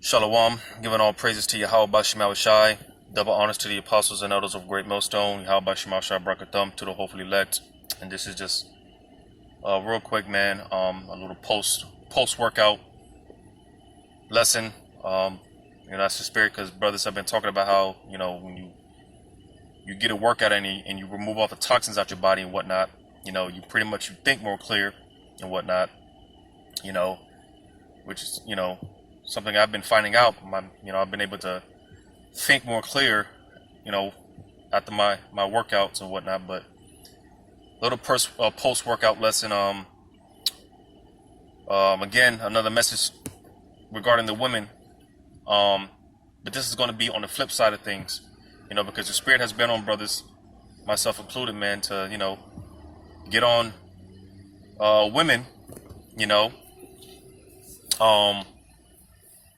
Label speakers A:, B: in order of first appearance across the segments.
A: Shalom, giving all praises to Yahweh Shema Shai, double honors to the apostles and elders of Great Millstone, Yahweh Shema Shai Brakathum, to the hopefully elect. And this is just real quick, man, a little post workout lesson. That's the spirit, because brothers have been talking about how, when you get a workout and you remove all the toxins out your body and whatnot, you pretty much, you think more clear and whatnot, which is, something I've been finding out. I've been able to think more clear, after my workouts and whatnot. But little post workout lesson. Again, another message regarding the women. But this is going to be on the flip side of things, because the spirit has been on brothers, myself included, man, to get on women,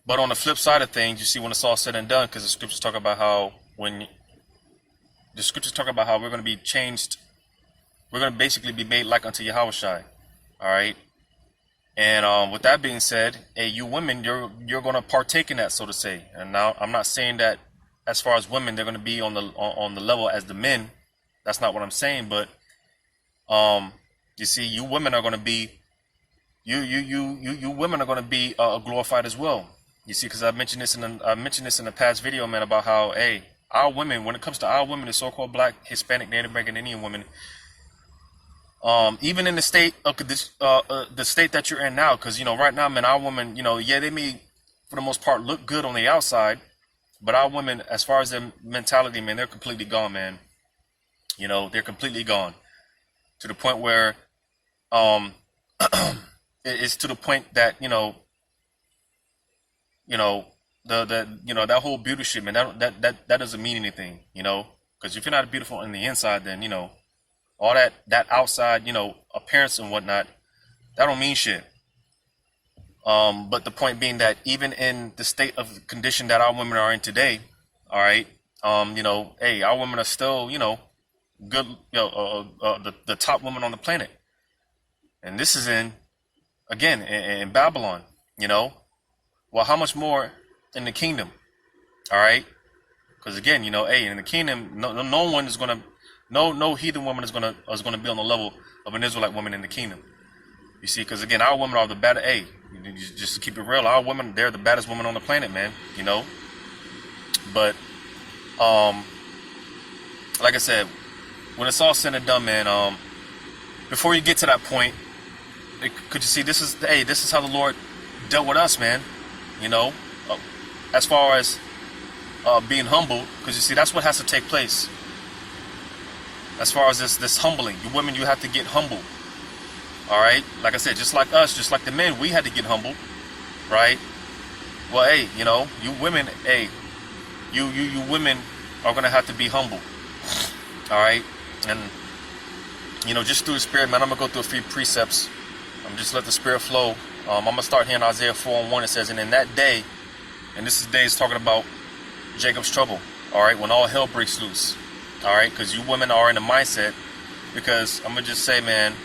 A: But on the flip side of things, you see, when it's all said and done, because the scriptures talk about how we're going to be changed, we're going to basically be made like unto Yahweh Shai. All right. And with that being said, hey, you women, you're going to partake in that, so to say. And now I'm not saying that as far as women, they're going to be on the level as the men. That's not what I'm saying. But you see, you women are going to be you women are going to be glorified as well. You see, because I mentioned this in the past video, man, about how, hey, our women, when it comes to our women, the so-called Black, Hispanic, Native American, Indian women, even in the state of the state that you're in now, because right now, man, our women, yeah, they may for the most part look good on the outside, but our women, as far as their mentality, man, they're completely gone, man. They're completely gone, to the point where it's to the point that that whole beauty shit, man, that doesn't mean anything, because if you're not beautiful on the inside, then all that outside, appearance and whatnot, that don't mean shit. But the point being that even in the state of condition that our women are in today, all right, hey, our women are still, good, the top women on the planet, and this is in Babylon, well, how much more in the kingdom? All right, because again, hey, in the kingdom, no one is gonna, no heathen woman is gonna be on the level of an Israelite woman in the kingdom. You see, because again, our women are the better. Hey, just to keep it real, our women, they're the baddest women on the planet, man. But like I said, when it's all said and done, man, before you get to that point, could you see, this is how the Lord dealt with us, man. As far as being humble, because you see, that's what has to take place. As far as this humbling, you women, you have to get humble. All right, like I said, just like us, just like the men, we had to get humble, right? Well, hey, you women, hey, you women are gonna have to be humble. All right, and just through the spirit, man, I'm gonna go through a few precepts. I'm just let the spirit flow. I'm gonna start here in Isaiah 4:1. It says, and in that day, and this day is talking about Jacob's trouble. All right, when all hell breaks loose. All right, because you women are in the mindset, because I'm gonna just say, man,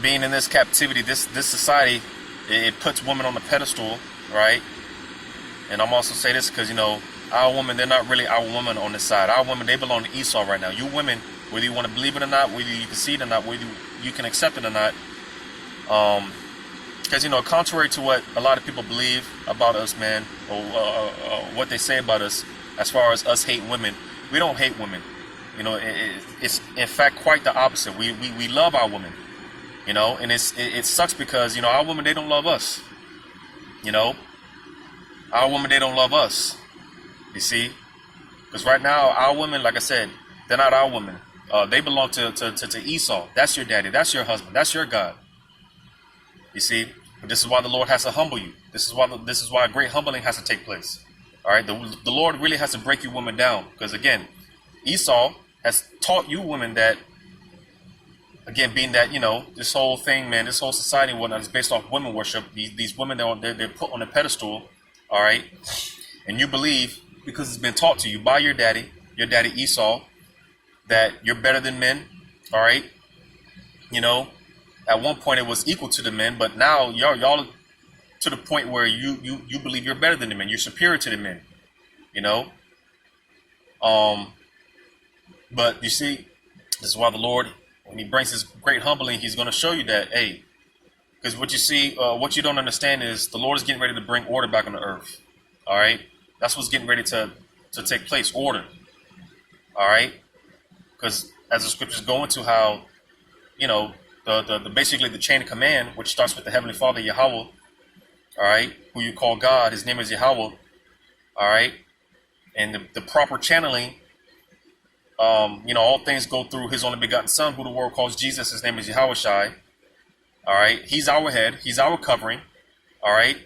A: being in this captivity, this society, it puts women on the pedestal, right? And I'm also say this because our women, they're not really our women on this side. Our women, they belong to Esau right now. You women, whether you want to believe it or not, whether you can see it or not, whether you can accept it or not, because contrary to what a lot of people believe about us, man, or what they say about us, as far as us hating women, we don't hate women. It's in fact quite the opposite. We love our women, and it sucks because our women, they don't love us. Our women, they don't love us. You see, because right now our women, like I said, they're not our women. They belong to Esau. That's your daddy. That's your husband. That's your God. You see, but this is why the Lord has to humble you. This is why a great humbling has to take place. All right, the Lord really has to break you women down, because again, Esau has taught you women that, again, being that this whole thing, man, this whole society and whatnot is based off women worship. These women, they're put on a pedestal. All right, and you believe, because it's been taught to you by your daddy Esau, that you're better than men. All right, at one point it was equal to the men, but now y'all to the point where you believe you're better than the men, you're superior to the men, you know. But you see, this is why the Lord, when He brings His great humbling, He's going to show you that, hey, because what you see, what you don't understand is the Lord is getting ready to bring order back on the earth. All right, that's what's getting ready to take place, order. All right, because as the scriptures go into how, the basically the chain of command, which starts with the Heavenly Father Yahweh, all right, who you call God, His name is Yahweh, all right, and the proper channeling, all things go through His only begotten Son, who the world calls Jesus. His name is Yahweh Shai. All right, He's our head, He's our covering. All right,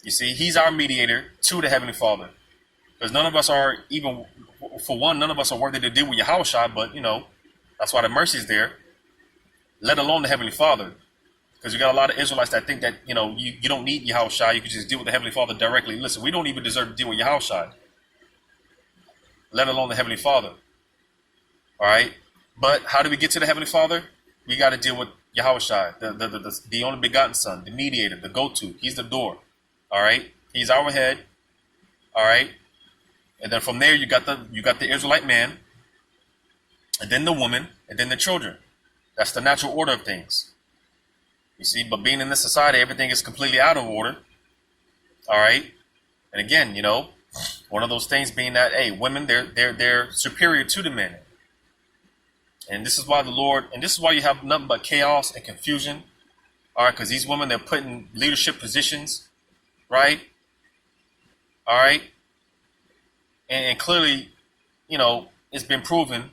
A: you see, He's our mediator to the Heavenly Father. Because none of us are even, for one, none of us are worthy to deal with Yahweh Shai, but that's why the mercy is there. Let alone the Heavenly Father. Because you got a lot of Israelites that think that, you don't need Yahweh Shai, you can just deal with the Heavenly Father directly. Listen, we don't even deserve to deal with Yahweh Shai, let alone the Heavenly Father. All right? But how do we get to the Heavenly Father? We got to deal with Yahweh Shai, the only begotten Son, the mediator, the go-to. He's the door. All right? He's our head. All right? And then from there, you got the Israelite man, and then the woman, and then the children. That's the natural order of things. You see, but being in this society, everything is completely out of order. All right? And again, one of those things being that, hey, women, they're superior to the men. And this is why the Lord, and this is why you have nothing but chaos and confusion. All right, because these women, they're put in leadership positions, right? All right. And clearly, it's been proven,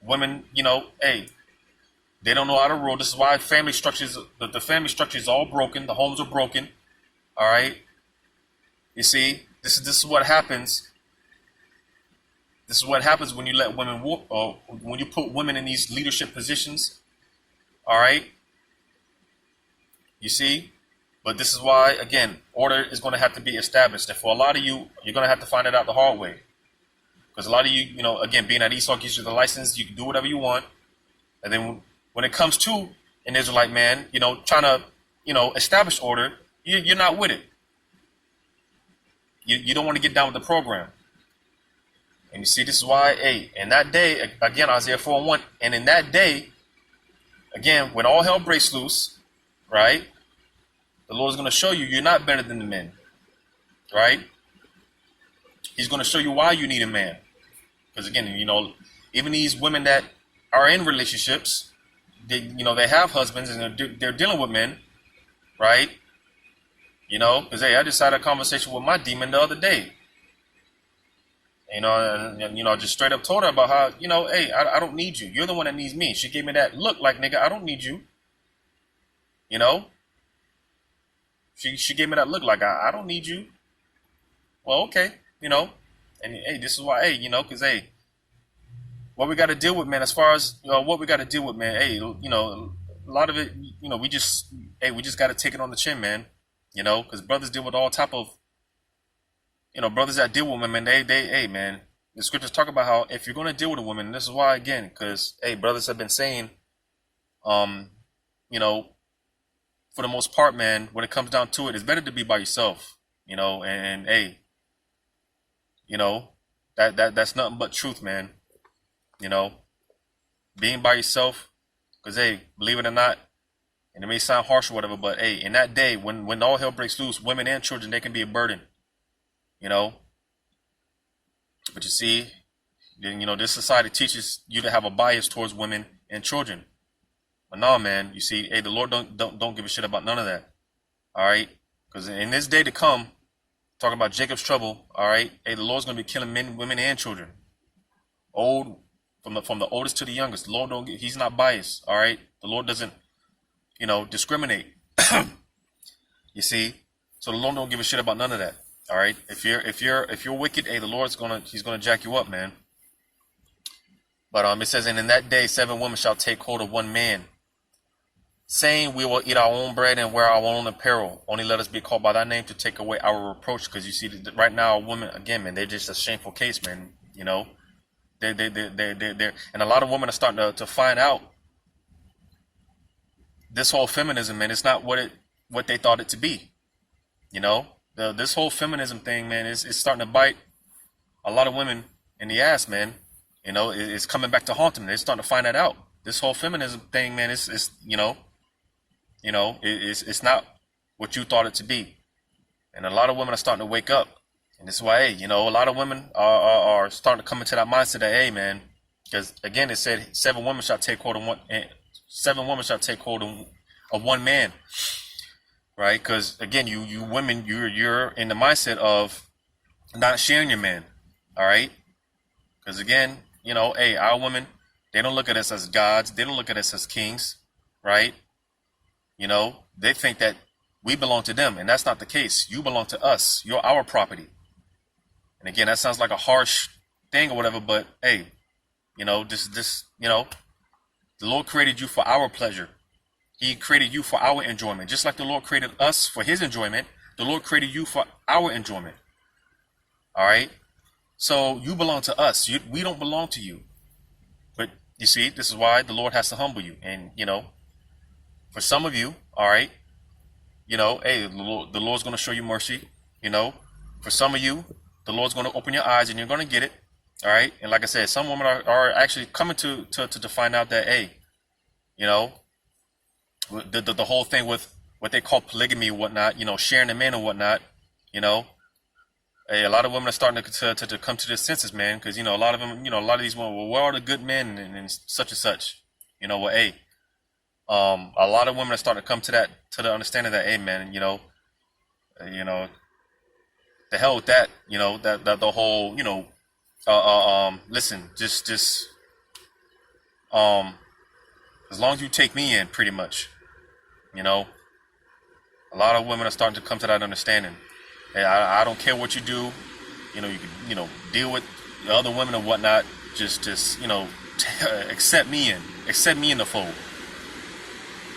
A: women, hey, they don't know how to rule. This is why family structures, the family structure is all broken. The homes are broken. All right. You see, this is what happens. This is what happens when you let women or when you put women in these leadership positions. All right. You see, but this is why, again, order is going to have to be established. And for a lot of you, you're going to have to find it out the hard way. Because a lot of you, again, being at Esau gives you the license, you can do whatever you want. And then when it comes to an Israelite man, trying to, establish order, you're not with it. You don't want to get down with the program. And you see, this is why, hey, in that day, again, Isaiah 4:1, and in that day, again, when all hell breaks loose, right, the Lord's going to show you you're not better than the men, right? He's going to show you why you need a man. Because again, even these women that are in relationships, they have husbands and they're dealing with men, right? Because, hey, I just had a conversation with my demon the other day. Just straight up told her about how, hey, I don't need you. You're the one that needs me. She gave me that look like, nigga, I don't need you. She gave me that look like, I don't need you. Well, okay, and hey, this is why, hey, because, hey, what we got to deal with, man, as far as what we got to deal with, man, hey, a lot of it, we just got to take it on the chin, man, because brothers deal with all type of, brothers that deal with women, they, hey, man, the scriptures talk about how if you're going to deal with a woman, this is why, again, because, hey, brothers have been saying, for the most part, man, when it comes down to it, it's better to be by yourself, and hey, that's nothing but truth, man. Being by yourself, because, hey, believe it or not, and it may sound harsh or whatever, but hey, in that day, when all hell breaks loose, women and children, they can be a burden. But you see, this society teaches you to have a bias towards women and children. But no, man, you see, hey, the Lord don't give a shit about none of that. All right, because in this day to come, talking about Jacob's trouble. All right, hey, the Lord's gonna be killing men, women, and children. Old, from the oldest to the youngest. The Lord He's not biased. All right, the Lord doesn't, discriminate. You see, so the Lord don't give a shit about none of that. All right, if you're wicked, hey, the Lord's He's gonna jack you up, man. But it says, and in that day 7 women shall take hold of one man, saying, we will eat our own bread and wear our own apparel. Only let us be called by thy name to take away our reproach. Because you see, right now, women, again, man, they're just a shameful case, man. They're and a lot of women are starting to find out this whole feminism, man. It's not what they thought it to be. You know, this whole feminism thing, man, is starting to bite a lot of women in the ass, man. You know, it's coming back to haunt them. They're starting to find that out. This whole feminism thing, man, is it's not what you thought it to be. And a lot of women are starting to wake up. And this is why, hey, you know, a lot of women are starting to come into that mindset that, hey, man, because again, it said 7 women shall take hold of one, 7 women shall take hold of one man, right? Because again, you women, you're in the mindset of not sharing your man, all right? Because again, you know, hey, our women, they don't look at us as gods. They don't look at us as kings, right? You know, they think that we belong to them, and that's not the case. You belong to us. You're our property. And again, that sounds like a harsh thing or whatever, but hey, you know, you know, the Lord created you for our pleasure. He created you for our enjoyment. Just like the Lord created us for his enjoyment, the Lord created you for our enjoyment. All right? So you belong to us. We don't belong to you. But you see, this is why the Lord has to humble you. And, you know, for some of you, all right, you know, hey, the Lord's going to show you mercy. You know, for some of you, the Lord's going to open your eyes and you're going to get it. All right. And like I said, some women are actually coming to find out that, hey, you know, the whole thing with what they call polygamy and whatnot, you know, sharing the man and whatnot, you know, hey, a lot of women are starting to come to their senses, man. Because, you know, a lot of them, you know, a lot of these women, well, where are the good men and such and such, you know, well, hey, a lot of women are starting to come to the understanding that, hey, man, you know, the hell with that, you know, that the whole, you know, listen, just as long as you take me in, pretty much, you know, a lot of women are starting to come to that understanding. Hey, I don't care what you do, you know, you can, you know, deal with the other women and whatnot, just you know, accept me in the fold.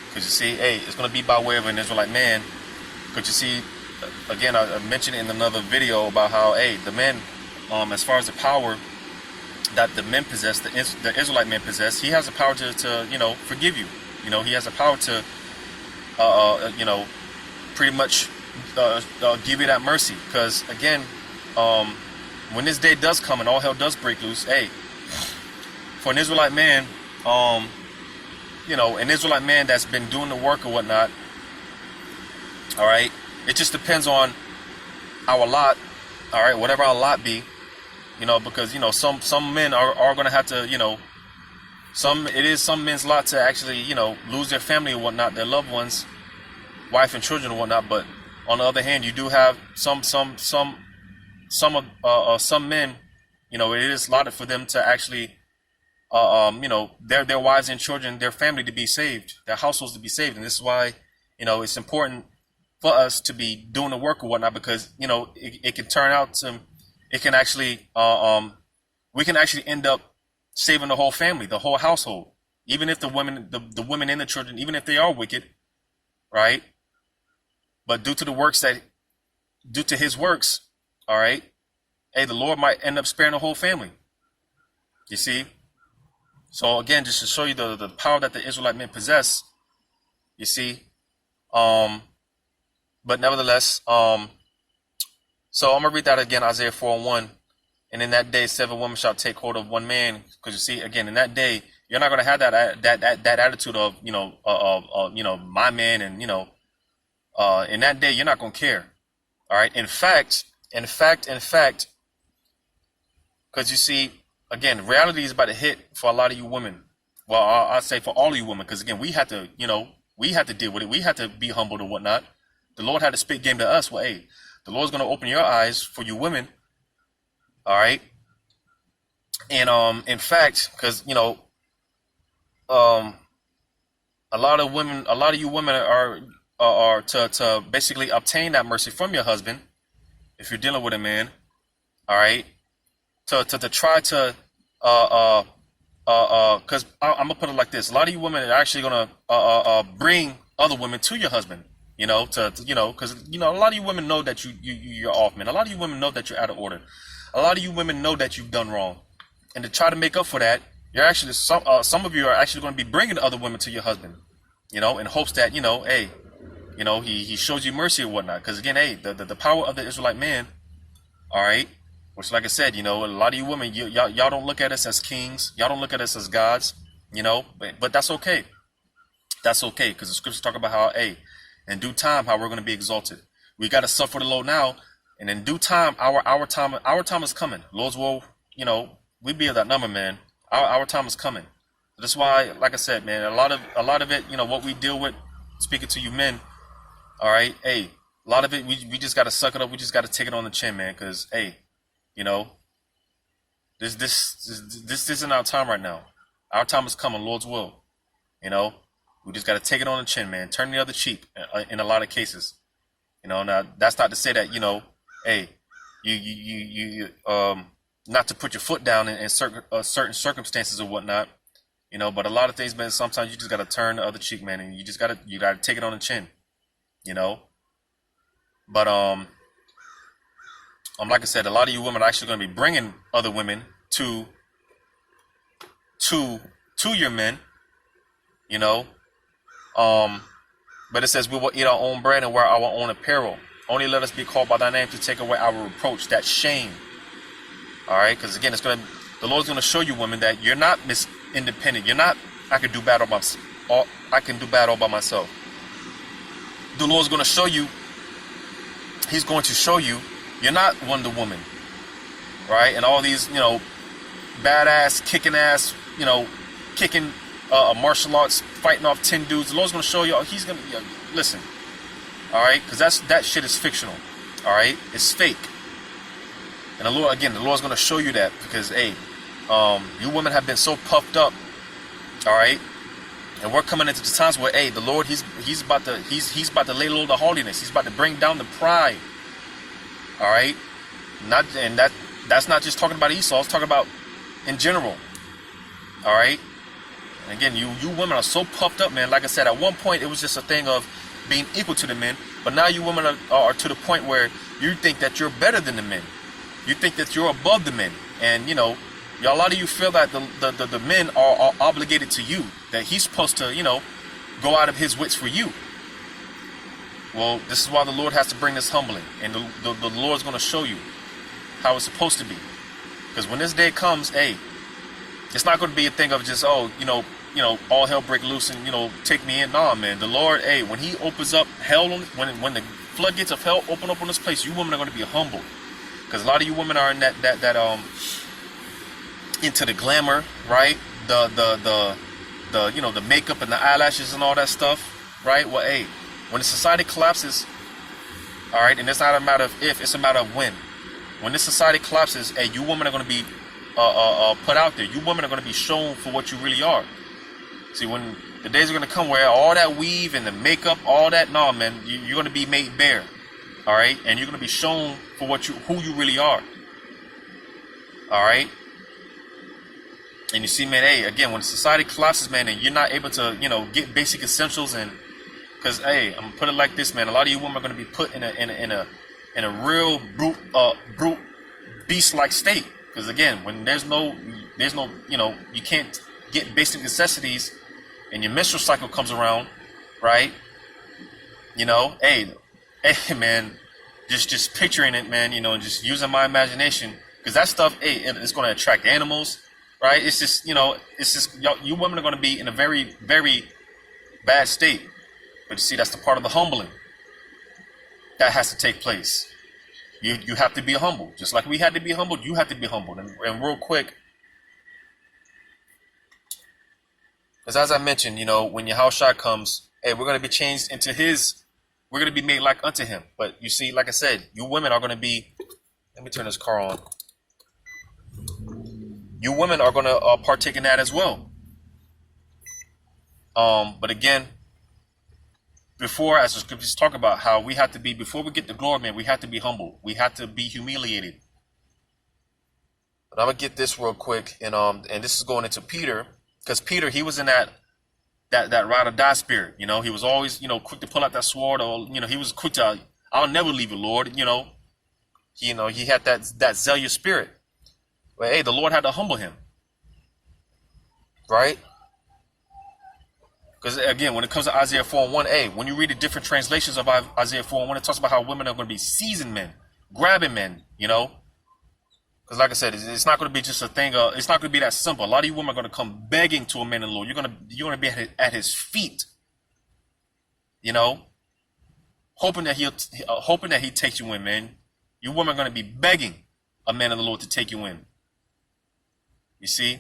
A: Because you see, hey, it's going to be by way of an Israelite man. Because you see, again, I mentioned in another video about how, hey, the men, as far as the power that the men possess, the Israelite men possess, he has the power to you know, forgive you. You know, he has the power to, you know, pretty much give you that mercy. Because again, when this day does come and all hell does break loose, hey, for an Israelite man, you know, an Israelite man that's been doing the work or whatnot, all right, it just depends on our lot, all right, whatever our lot be, you know, because, you know, some men are going to have to, you know, it is some men's lot to actually, you know, lose their family or whatnot, their loved ones, wife and children and whatnot. But on the other hand, you do have some men, you know, it is allotted for them to actually, you know, their wives and children, their family to be saved, their households to be saved. And this is why, you know, it's important for us to be doing the work or whatnot, because, you know, it can turn out to, it can actually, we can actually end up saving the whole family, the whole household, even if the women and the children, even if they are wicked, right? But due to his works, all right, hey, the Lord might end up sparing the whole family. You see? So again, just to show you the power that the Israelite men possess, you see, but nevertheless, so I'm gonna read that again, Isaiah 4:1. And in that day, 7 women shall take hold of one man. Because you see, again, in that day, you're not gonna have that attitude of, you know, my man, and, you know, in that day, you're not gonna care. All right. In fact, because you see, again, reality is about to hit for a lot of you women. Well, I'll say for all of you women, because again, we had to, you know, we had to deal with it. We had to be humbled and whatnot. The Lord had to spit game to us. Well, hey, the Lord's going to open your eyes for you women. All right. And in fact, because, you know, a lot of you women are to basically obtain that mercy from your husband, if you're dealing with a man. All right. To try to because I'm gonna put it like this: a lot of you women are actually gonna bring other women to your husband, you know, you know, because, you know, a lot of you women know that you're off, man. A lot of you women know that you're out of order. A lot of you women know that you've done wrong, and to try to make up for that, you're actually some of you are actually going to be bringing other women to your husband, you know, in hopes that, you know, hey, You know, he shows you mercy and whatnot. Because again, hey, the power of the Israelite man, all right, which like I said, you know, a lot of you women, y'all don't look at us as kings. Y'all don't look at us as gods, you know, but that's okay. That's okay, because the scriptures talk about how, hey, in due time, how we're going to be exalted. We got to suffer the load now, and in due time, our time is coming. Lord's will, you know, we be of that number, man. Our time is coming. That's why, like I said, man, a lot of it, you know, what we deal with, speaking to you men, all right, hey, a lot of it, we just got to suck it up. We just got to take it on the chin, man, because, hey, you know, this isn't our time right now. Our time is coming, Lord's will, you know. We just got to take it on the chin, man. Turn the other cheek in a lot of cases. You know, now that's not to say that, you know, hey, you not to put your foot down in certain circumstances or whatnot, you know, but a lot of things, man, sometimes you just got to turn the other cheek, man, and you got to take it on the chin, you know. But like I said, a lot of you women are actually going to be bringing other women to your men, you know. But it says we will eat our own bread and wear our own apparel. Only let us be called by thy name to take away our reproach, that shame. All right, because again, the Lord's going to show you, women, that you're not independent. You're not, I can do bad all by myself. The Lord's going to show you. He's going to show you you're not Wonder Woman, right? And all these, you know, badass, kicking ass, you know, kicking martial arts, fighting off 10 dudes. The Lord's going to show you, he's going to, listen, all right? Because that shit is fictional, all right? It's fake. And the Lord's going to show you that because, hey, you women have been so puffed up, all right? And we're coming into the times where, hey, the Lord, he's about to lay low the haughtiness. He's about to bring down the pride, all right? That's not just talking about Esau. It's talking about in general, all right? And again, you women are so puffed up, man. Like I said, at one point, it was just a thing of being equal to the men. But now you women are to the point where you think that you're better than the men. You think that you're above the men. And, you know, a lot of you feel that the men are obligated to you. That he's supposed to, you know, go out of his wits for you. Well, this is why the Lord has to bring this humbling. And the Lord's going to show you how it's supposed to be. Because when this day comes, hey, it's not going to be a thing of just, oh, you know, all hell break loose and, you know, take me in. Nah, man. The Lord, hey, when he opens up hell, when the floodgates of hell open up on this place, you women are going to be humbled. Because a lot of you women are in that into the glamour, right? The you know, the makeup and the eyelashes and all that stuff, right? Well, hey, when the society collapses, all right, and it's not a matter of if, it's a matter of when. When this society collapses, hey, you women are going to be put out there. You women are going to be shown for what you really are. See, when the days are going to come where all that weave and the makeup, all that, no, man, you're going to be made bare, all right? And you're going to be shown for who you really are, all right? And you see, man, hey, again, when society collapses, man, and you're not able to, you know, get basic essentials, and because, hey, I'm gonna put it like this, man, a lot of you women are going to be put in a real brute beast-like state. Because again, when there's no, you know, you can't get basic necessities, and your menstrual cycle comes around, right? You know, hey, man, just picturing it, man, you know, and just using my imagination, because that stuff, hey, it's going to attract animals, right? It's just, you know, you women are going to be in a very, very bad state. But you see, that's the part of the humbling that has to take place. You have to be humble. Just like we had to be humbled, you have to be humbled. And real quick, as I mentioned, you know, when Yahushua comes, hey, we're going to be changed into we're going to be made like unto him. But you see, like I said, you women are going to be, let me turn this car on. You women are going to partake in that as well. But again, before, as the scriptures talk about how we have to be, before we get the glory, man, we have to be humble. We have to be humiliated. But I'm going to get this real quick. And this is going into Peter. Because Peter, he was in that ride or die spirit. You know, he was always, you know, quick to pull out that sword, or, you know, he was quick to, I'll never leave you, Lord. You know, he had that zealous spirit. But hey, the Lord had to humble him. Right? Because again, when it comes to Isaiah 4:1a, when you read the different translations of Isaiah 4:1, it talks about how women are going to be seizing men, grabbing men, you know. Because like I said, it's not going to be just a thing. It's not going to be that simple. A lot of you women are going to come begging to a man in the Lord. You're going to be at his feet, you know, hoping that he takes you in, man. You women are going to be begging a man in the Lord to take you in. You see,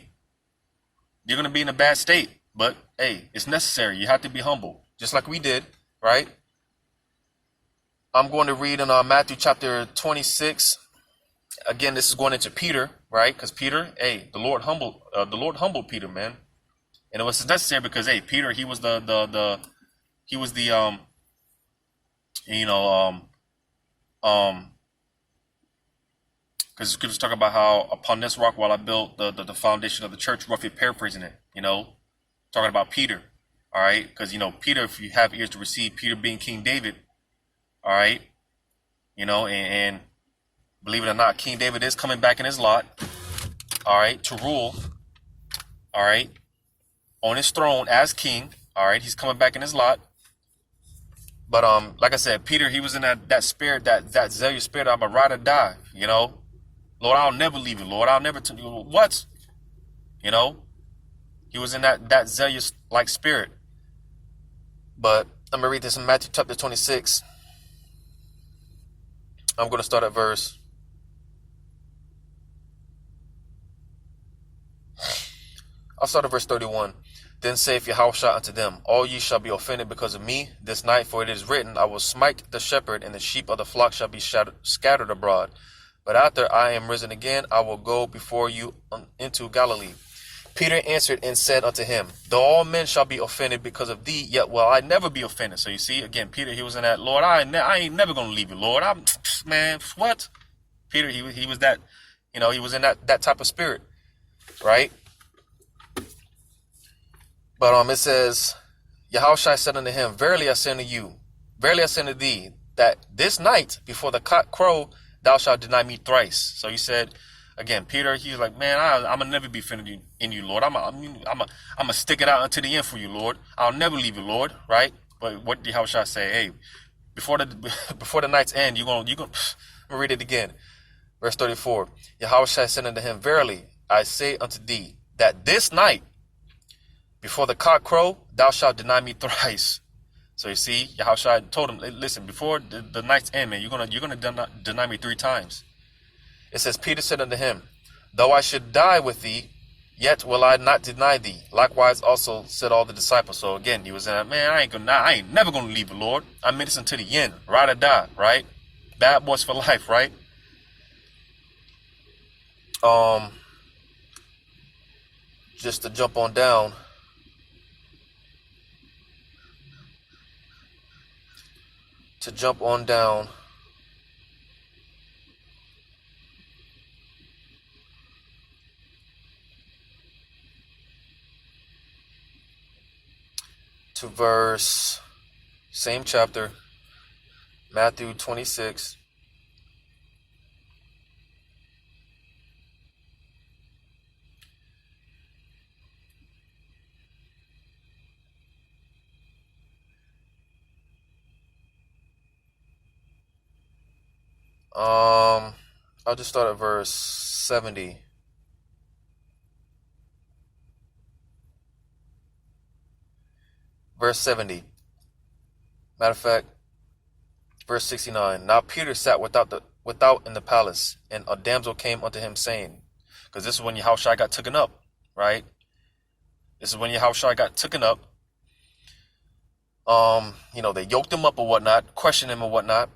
A: you're going to be in a bad state, but hey, it's necessary. You have to be humble, just like we did, right? I'm going to read in Matthew chapter 26. Again, this is going into Peter, right? Because Peter, hey, the Lord humbled Peter, man, and it was necessary because hey, Peter, he was the because scriptures talk about how upon this rock while I built the foundation of the church, roughly paraphrasing it, you know, talking about Peter, all right? Because, you know, Peter, if you have ears to receive, Peter being King David, all right? You know, and believe it or not, King David is coming back in his lot, all right, to rule, all right, on his throne as king, all right? He's coming back in his lot. But like I said, Peter, he was in that spirit, that zealous spirit, I'm a ride or die, you know? Lord, I'll never leave you, Lord. I'll never tell you what? You know? He was in that zealous like spirit. But I'm gonna read this in Matthew chapter 26. I'm gonna start at verse. I'll start at verse 31. Then saith Yahushua unto them, all ye shall be offended because of me this night, for it is written, I will smite the shepherd, and the sheep of the flock shall be scattered abroad. But after I am risen again, I will go before you into Galilee. Peter answered and said unto him, though all men shall be offended because of thee, yet will I never be offended. So you see, again, Peter, he was in that, Lord, I ain't never going to leave you, Lord. Man, what? Peter, he was that, you know, he was in that type of spirit, right? But it says, Yahushua said unto him, verily I say unto you, verily I say unto thee, that this night before the cock crow, thou shalt deny me thrice. So he said, again, Peter, he was like, man, I'm gonna never be offended in you, Lord. I'm gonna stick it out until the end for you, Lord. I'll never leave you, Lord. Right? But what did Yahushua say? Hey, before the night's end, you're gonna. I'm gonna read it again. Verse 34. Yahushua said unto him, verily I say unto thee, that this night before the cock crow, thou shalt deny me thrice. So you see, Yahushua told him, listen, before the night's end, man, you're gonna deny me 3 times. It says, Peter said unto him, though I should die with thee, yet will I not deny thee. Likewise also said all the disciples. So again, he was in, man, I ain't never gonna leave the Lord. I'm in this until the end, ride or die, right? Bad boys for life, right? Just to jump on down. To verse, same chapter, Matthew 26. I'll just start at verse 70. Verse 70. Matter of fact, verse 69. Now Peter sat without in the palace, and a damsel came unto him, saying, because this is when Yahushua got taken up, right? This is when Yahushua got taken up. You know, they yoked him up or whatnot, questioned him or whatnot.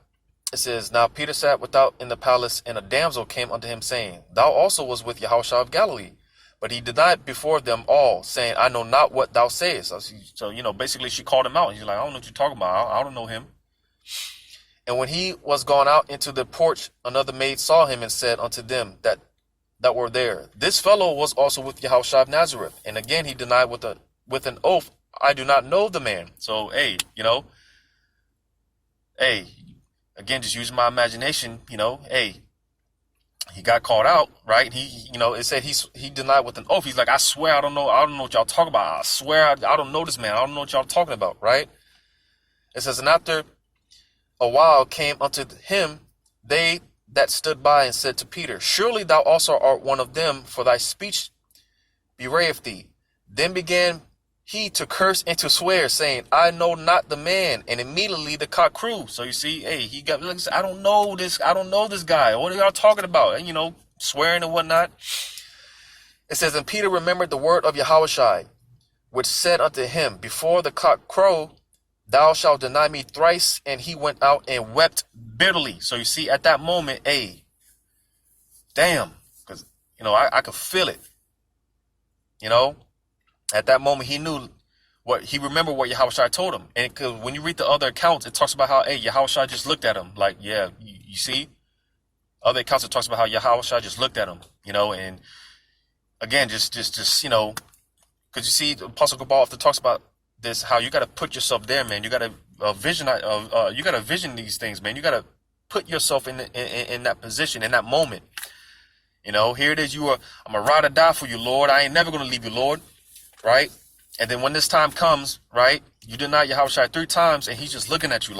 A: It says, now Peter sat without in the palace, and a damsel came unto him, saying, thou also was with Yahushua of Galilee. But he denied before them all, saying, I know not what thou sayest. So, you know, basically she called him out. He's like, I don't know what you're talking about. I don't know him. And when he was gone out into the porch, another maid saw him and said unto them that were there, this fellow was also with Yahushua of Nazareth. And again he denied with an oath, I do not know the man. So, hey, you know, hey, again, just using my imagination, you know, hey, he got called out, right? It said he denied with an oath. He's like, I swear, I don't know what y'all talking about. I swear, I don't know this man. I don't know what y'all talking about, right? It says, and after a while came unto him they that stood by and said to Peter, surely thou also art one of them, for thy speech bewrayeth thee. Then began he to curse and to swear, saying, I know not the man. And immediately the cock crew. So you see, hey, he got, I don't know this guy. What are y'all talking about? And, swearing and whatnot. It says, and Peter remembered the word of Yahushua, which said unto him, before the cock crow, thou shalt deny me thrice. And he went out and wept bitterly. So you see, at that moment, hey, damn, because, I could feel it. At that moment, he remembered what Yahushua told him. And because when you read the other accounts, it talks about how, hey, Yahushua just looked at him. Like, yeah, you see? Other accounts, it talks about how Yahushua just looked at him, and again, just because you see, the Apostle Gabal often talks about this, how you got to put yourself there, man. You got to vision these things, man. You got to put yourself in that position, in that moment. Here it is. I'm a ride or die for you, Lord. I ain't never going to leave you, Lord. Right? And then when this time comes, right, you deny Yahushua 3 times, and he's just looking at you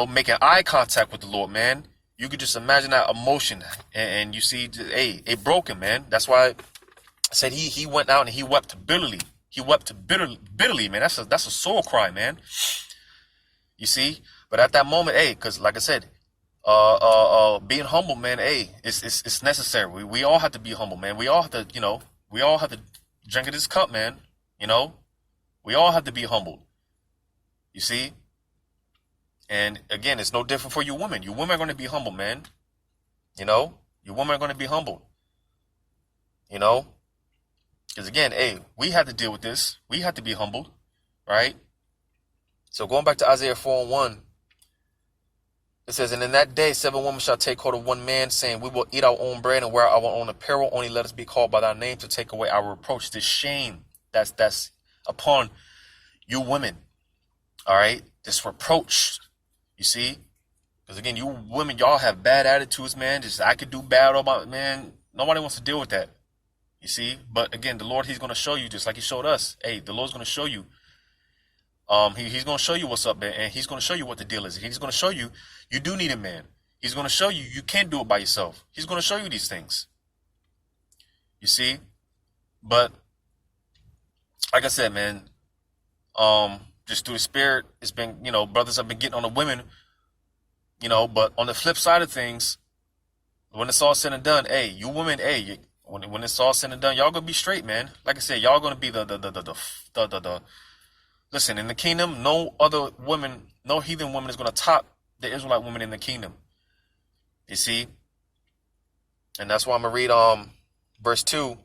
A: making eye contact with the Lord, man. You could just imagine that emotion, and you see, hey, it broke him, man. That's why I said he went out and he wept bitterly. He wept bitterly, man. That's a soul cry, man. You see, but at that moment, hey, because like I said, being humble, man, hey, it's necessary. We all have to be humble, man. We all have to, drink of this cup, man. We all have to be humbled. You see? And again, it's no different for you women. You women are going to be humble, man. You women are going to be humbled. Because again, hey, we had to deal with this. We had to be humbled, right? So going back to Isaiah 4:1, it says, and in that day 7 women shall take hold of one man, saying, we will eat our own bread and wear our own apparel. Only let us be called by thy name to take away our reproach. This shame that's upon you women. All right? This reproach, you see? Because again, you women, y'all have bad attitudes, man. Just, I could do bad about, man. Nobody wants to deal with that. You see? But again, the Lord, he's going to show you, just like he showed us. Hey, the Lord's going to show you. He's going to show you what's up, man, and he's going to show you what the deal is. He's going to show you do need a man. He's going to show you can't do it by yourself. He's going to show you these things. You see? But like I said, man, just through the Spirit, it's been, brothers have been getting on the women, but on the flip side of things, when it's all said and done, hey, you women, hey, when it's all said and done, y'all gonna be straight, man. Like I said, y'all gonna be the listen, in the kingdom, no other woman, no heathen woman is going to top the Israelite woman in the kingdom. You see? And that's why I'm going to read verse 2.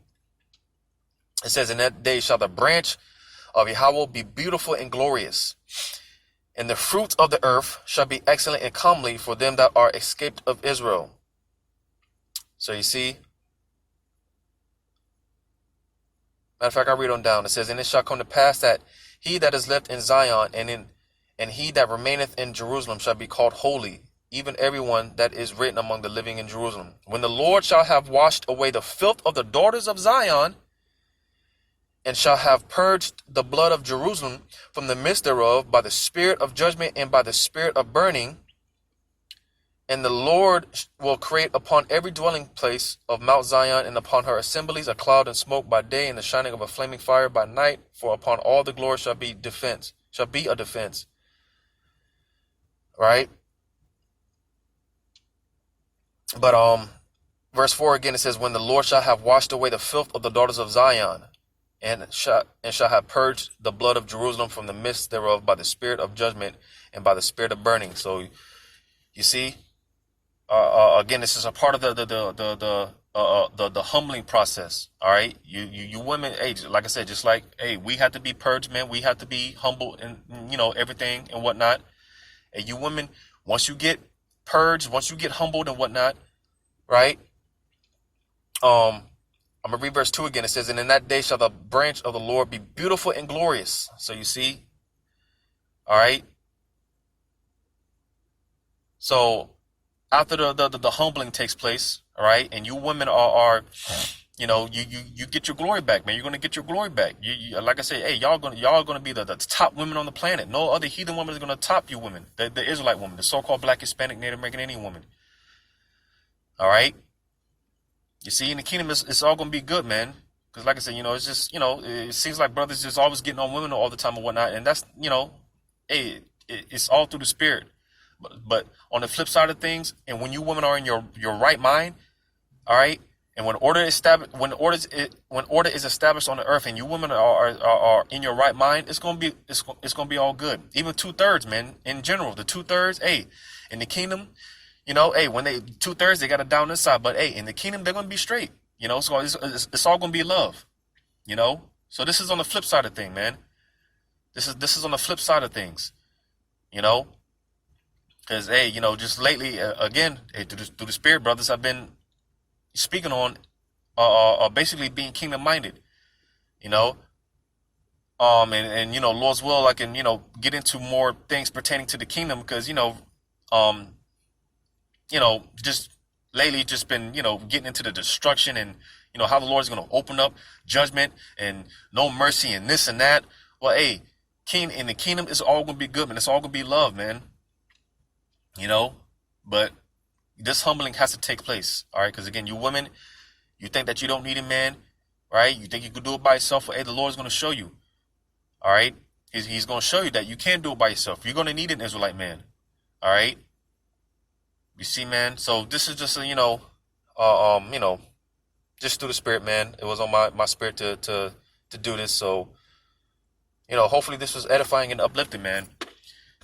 A: It says, in that day shall the branch of Yahweh be beautiful and glorious, and the fruit of the earth shall be excellent and comely for them that are escaped of Israel. So you see? Matter of fact, I read on down. It says, and it shall come to pass that he that is left in Zion and he that remaineth in Jerusalem shall be called holy, even everyone that is written among the living in Jerusalem. When the Lord shall have washed away the filth of the daughters of Zion, and shall have purged the blood of Jerusalem from the midst thereof by the spirit of judgment and by the spirit of burning, and the Lord will create upon every dwelling place of Mount Zion and upon her assemblies a cloud and smoke by day and the shining of a flaming fire by night. For upon all the glory shall be a defense. Right? But verse 4 again, it says, when the Lord shall have washed away the filth of the daughters of Zion, and shall have purged the blood of Jerusalem from the midst thereof by the spirit of judgment and by the spirit of burning. So you see. Again, this is a part of the humbling process. All right, you women, hey, like I said, just like, hey, we have to be purged, man. We have to be humble and everything and whatnot. And you women, once you get purged, once you get humbled and whatnot, right? I'm gonna read verse 2 again. It says, and in that day shall the branch of the Lord be beautiful and glorious. So you see, all right. So after the humbling takes place, all right, and you women are you know, you get your glory back, man. You're gonna get your glory back. You like I say, hey, y'all gonna be the top women on the planet. No other heathen woman is gonna top you women. The Israelite woman, the so-called Black, Hispanic, Native American, Indian woman. All right. You see, in the kingdom, it's all gonna be good, man. Because like I said, you know, it's just, you know, it seems like brothers just always getting on women all the time and whatnot, and that's, you know, hey, it's all through the spirit. But on the flip side of things, and when you women are in your right mind, all right, and when order is established on the earth, and you women are in your right mind, it's gonna be all good. Even 2/3, man. In general, the 2/3, hey, in the kingdom, you know, hey, when they 2/3, they got it down inside, but hey, in the kingdom, they're gonna be straight. You know, so it's all gonna be love. You know, so this is on the flip side of things, man. This is on the flip side of things. You know, because hey, you know, just lately, again, hey, through the spirit, brothers, I've been speaking on basically being kingdom minded. You know, and you know, Lord's will, I can, you know, get into more things pertaining to the kingdom, because you know, just lately, just been, you know, getting into the destruction, and you know how the Lord's going to open up judgment and no mercy and this and that. Well, hey, in the kingdom, it's all going to be good, man. It's all going to be love, man. You know, but this humbling has to take place, all right? Because again, you women, you think that you don't need a man, right? You think you could do it by yourself. Well, hey, the Lord's going to show you, all right? He's going to show you that you can do it by yourself. You're going to need an Israelite man, all right? You see, man. So this is just a, you know, just through the spirit, man. It was on my spirit to do this. So, you know, hopefully this was edifying and uplifting, man.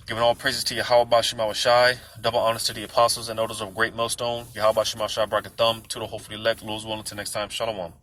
A: Giving all praises to Yahweh Shema Shai, double honors to the apostles and elders of Great Millstone. Yahweh Shema Shai, bracket thumb, to the hopefully elect, Lord's willing, until next time. Shalom.